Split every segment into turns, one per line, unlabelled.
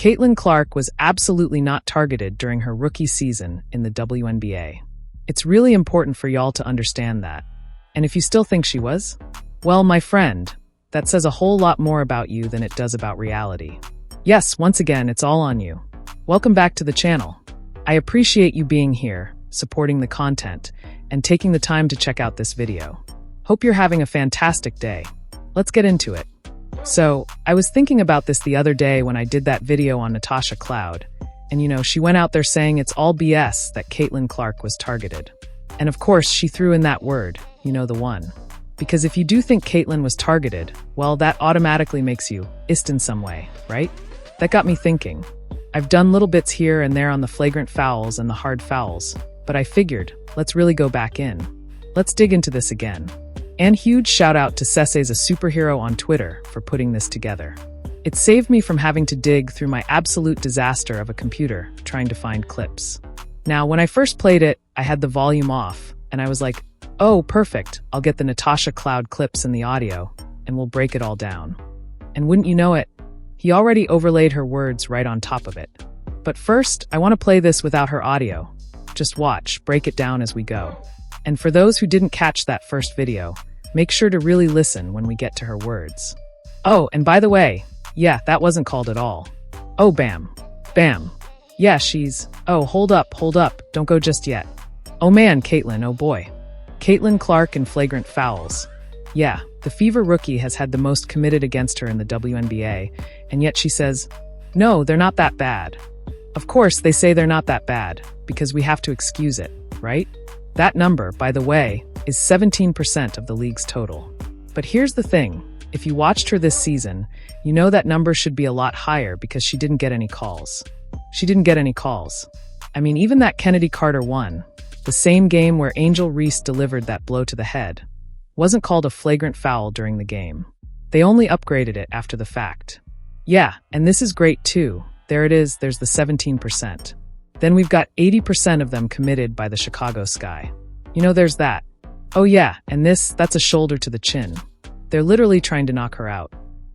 Caitlin Clark was absolutely not targeted during her rookie season in the WNBA. It's really important for y'all to understand that. And if you still think she was, well, my friend, that says a whole lot more about you than it does about reality. Yes, once again, it's all on you. Welcome back to the channel. I appreciate you being here, supporting the content, and taking the time to check out this video. Hope you're having a fantastic day. Let's get into it. So, I was thinking about this the other day when I did that video on Natasha Cloud, and she went out there saying it's all BS that Caitlin Clark was targeted. And of course, she threw in that word, the one. Because if you do think Caitlin was targeted, well, that automatically makes you ist in some way, right? That got me thinking. I've done little bits here and there on the flagrant fouls and the hard fouls, but I figured, let's really go back in. Let's dig into this again. And huge shout out to Sesse's a superhero on Twitter for putting this together. It saved me from having to dig through my absolute disaster of a computer trying to find clips. Now, when I first played it, I had the volume off, and I was like, oh, perfect, I'll get the Natasha Cloud clips in the audio, and we'll break it all down. And wouldn't you know it, he already overlaid her words right on top of it. But first, I want to play this without her audio. Just watch, break it down as we go. And for those who didn't catch that first video, make sure to really listen when we get to her words. Oh, and by the way, yeah, that wasn't called at all. Oh, bam. Bam. Yeah, she's... Oh, hold up, don't go just yet. Oh man, Caitlin, oh boy. Caitlin Clark in flagrant fouls. Yeah, the Fever rookie has had the most committed against her in the WNBA, and yet she says, no, they're not that bad. Of course, they say they're not that bad, because we have to excuse it, right? That number, by the way, is 17% of the league's total. But here's the thing, if you watched her this season, you know that number should be a lot higher because she didn't get any calls. She didn't get any calls. I mean, even that Kennedy Carter one, the same game where Angel Reese delivered that blow to the head, wasn't called a flagrant foul during the game. They only upgraded it after the fact. Yeah, and this is great too. There it is, there's the 17%. Then we've got 80% of them committed by the Chicago Sky. There's that. Oh yeah, and that's a shoulder to the chin. They're literally trying to knock her out.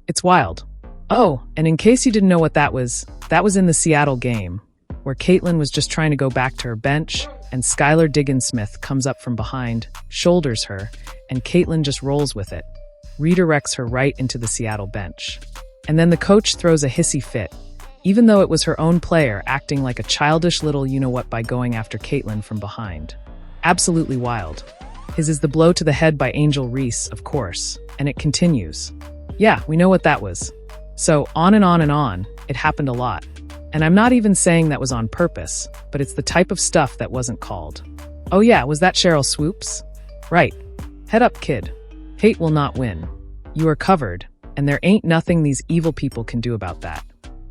It's wild. Oh, and in case you didn't know what that was in the Seattle game, where Caitlin was just trying to go back to her bench, and Skylar Diggins-Smith comes up from behind, shoulders her, and Caitlin just rolls with it, redirects her right into the Seattle bench. And then the coach throws a hissy fit, even though it was her own player acting like a childish little you-know-what by going after Caitlin from behind. Absolutely wild. His is the blow to the head by Angel Reese, of course, and it continues. Yeah, we know what that was. So on and on and on, it happened a lot. And I'm not even saying that was on purpose, but it's the type of stuff that wasn't called. Oh yeah, was that Cheryl Swoops? Right. Head up, kid. Hate will not win. You are covered, and there ain't nothing these evil people can do about that.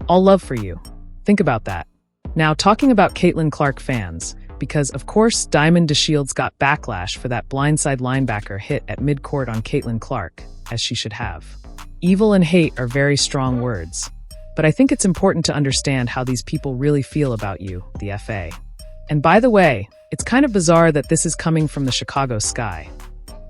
All love for you. Think about that. Now, talking about Caitlin Clark fans, because of course Diamond DeShields got backlash for that blindside linebacker hit at midcourt on Caitlin Clark, as she should have. Evil and hate are very strong words. But I think it's important to understand how these people really feel about you, the FA. And by the way, it's kind of bizarre that this is coming from the Chicago Sky.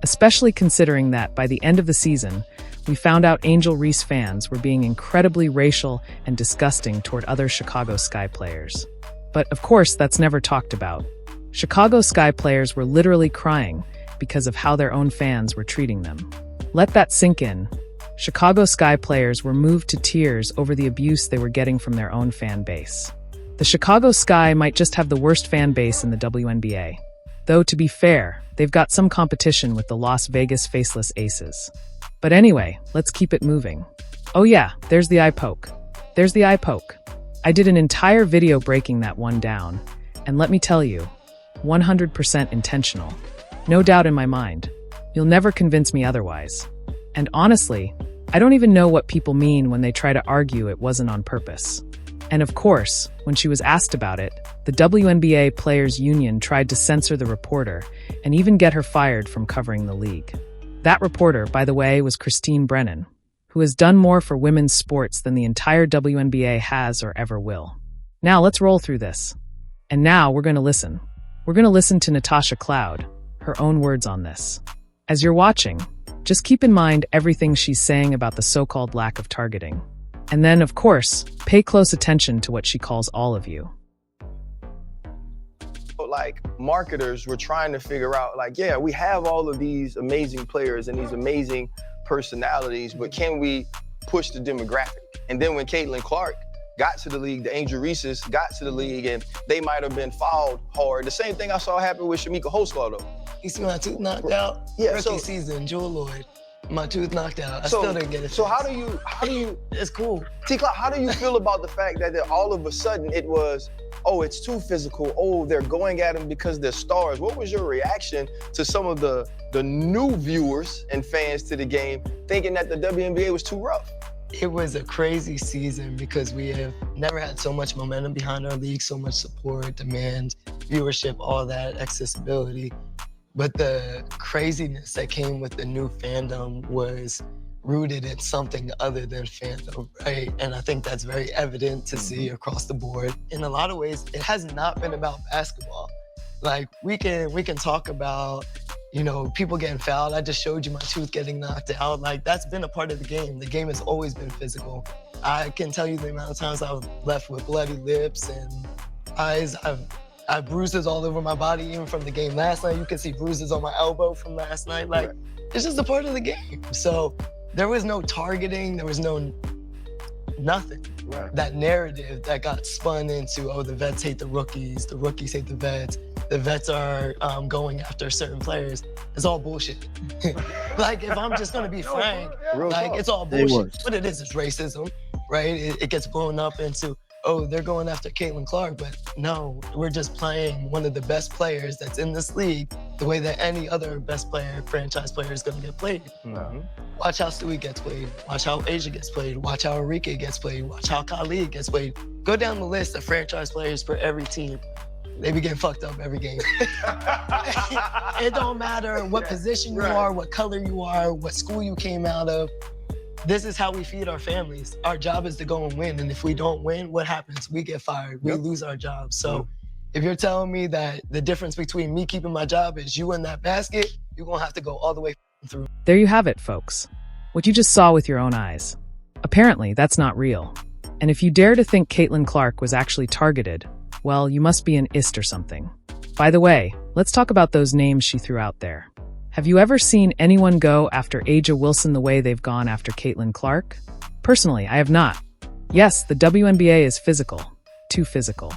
Especially considering that by the end of the season, we found out Angel Reese fans were being incredibly racial and disgusting toward other Chicago Sky players. But of course, that's never talked about. Chicago Sky players were literally crying because of how their own fans were treating them. Let that sink in. Chicago Sky players were moved to tears over the abuse they were getting from their own fan base. The Chicago Sky might just have the worst fan base in the WNBA. Though, to be fair, they've got some competition with the Las Vegas Faceless Aces. But anyway, let's keep it moving. Oh yeah, there's the eye poke. There's the eye poke. I did an entire video breaking that one down, and let me tell you, 100% intentional. No doubt in my mind. You'll never convince me otherwise. And honestly, I don't even know what people mean when they try to argue it wasn't on purpose. And of course, when she was asked about it, the WNBA Players Union tried to censor the reporter and even get her fired from covering the league. That reporter, by the way, was Christine Brennan, who has done more for women's sports than the entire WNBA has or ever will. Now let's roll through this. And now we're going to listen. We're going to listen to Natasha Cloud, her own words on this. As you're watching, just keep in mind everything she's saying about the so-called lack of targeting. And then, of course, pay close attention to what she calls all of you.
Like, marketers were trying to figure out, like, yeah, we have all of these amazing players and these amazing personalities, but can we push the demographic? And then when Caitlin Clark got to the league, the Angel Reeses got to the league, and they might have been fouled hard. The same thing I saw happen with Shamika Holsclaw, though.
You see my tooth knocked out?
Yeah,
Rookie season, Jewel Lloyd. My tooth knocked out. I still didn't get it.
So how do you?
It's cool.
T-Clock, how do you feel about the fact that all of a sudden it was, oh, it's too physical. Oh, they're going at them because they're stars. What was your reaction to some of the new viewers and fans to the game thinking that the WNBA was too rough?
It was a crazy season because we have never had so much momentum behind our league, so much support, demand, viewership, all that, accessibility. But the craziness that came with the new fandom was rooted in something other than fandom, right? And I think that's very evident to see across the board. In a lot of ways, it has not been about basketball. Like, we can talk about, you know, people getting fouled. I just showed you my tooth getting knocked out. Like, that's been a part of the game. The game has always been physical. I can tell you the amount of times I've left with bloody lips and eyes. I have bruises all over my body, even from the game last night. You can see bruises on my elbow from last night. Like, it's just a part of the game. So there was no targeting. There was no nothing. Right. That narrative that got spun into, oh, the vets hate the rookies hate the vets are going after certain players. It's all bullshit. Like, if I'm just gonna be frank, like, it's all bullshit. What it is racism, right? It gets blown up into, oh, they're going after Caitlin Clark, but no, we're just playing one of the best players that's in this league the way that any other best player, franchise player is gonna get played. Watch how Stewie gets played. Watch how Asia gets played. Watch how Enrique gets played. Watch how Khalid gets played. Go down the list of franchise players for every team. They be getting fucked up every game. It don't matter what position you are, what color you are, what school you came out of. This is how we feed our families. Our job is to go and win. And if we don't win, what happens? We get fired. We lose our jobs. So if you're telling me that the difference between me keeping my job is you in that basket, you're gonna have to go all the way through.
There you have it, folks. What you just saw with your own eyes. Apparently, that's not real. And if you dare to think Caitlin Clark was actually targeted, well, you must be an ist or something. By the way, let's talk about those names she threw out there. Have you ever seen anyone go after Aja Wilson the way they've gone after Caitlin Clark? Personally, I have not. Yes, the WNBA is physical. Too physical.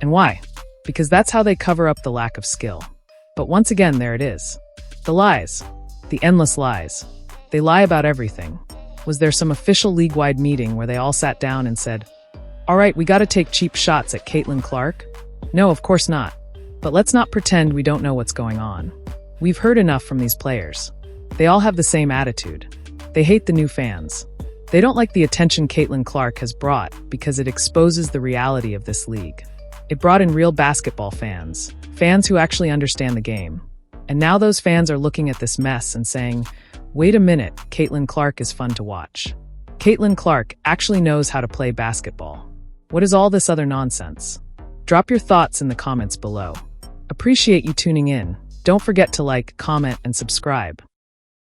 And why? Because that's how they cover up the lack of skill. But once again, there it is. The lies. The endless lies. They lie about everything. Was there some official league-wide meeting where they all sat down and said, all right, we gotta take cheap shots at Caitlin Clark? No, of course not. But let's not pretend we don't know what's going on. We've heard enough from these players. They all have the same attitude. They hate the new fans. They don't like the attention Caitlin Clark has brought because it exposes the reality of this league. It brought in real basketball fans who actually understand the game. And now those fans are looking at this mess and saying, wait a minute, Caitlin Clark is fun to watch. Caitlin Clark actually knows how to play basketball. What is all this other nonsense? Drop your thoughts in the comments below. Appreciate you tuning in. Don't forget to like, comment, and subscribe.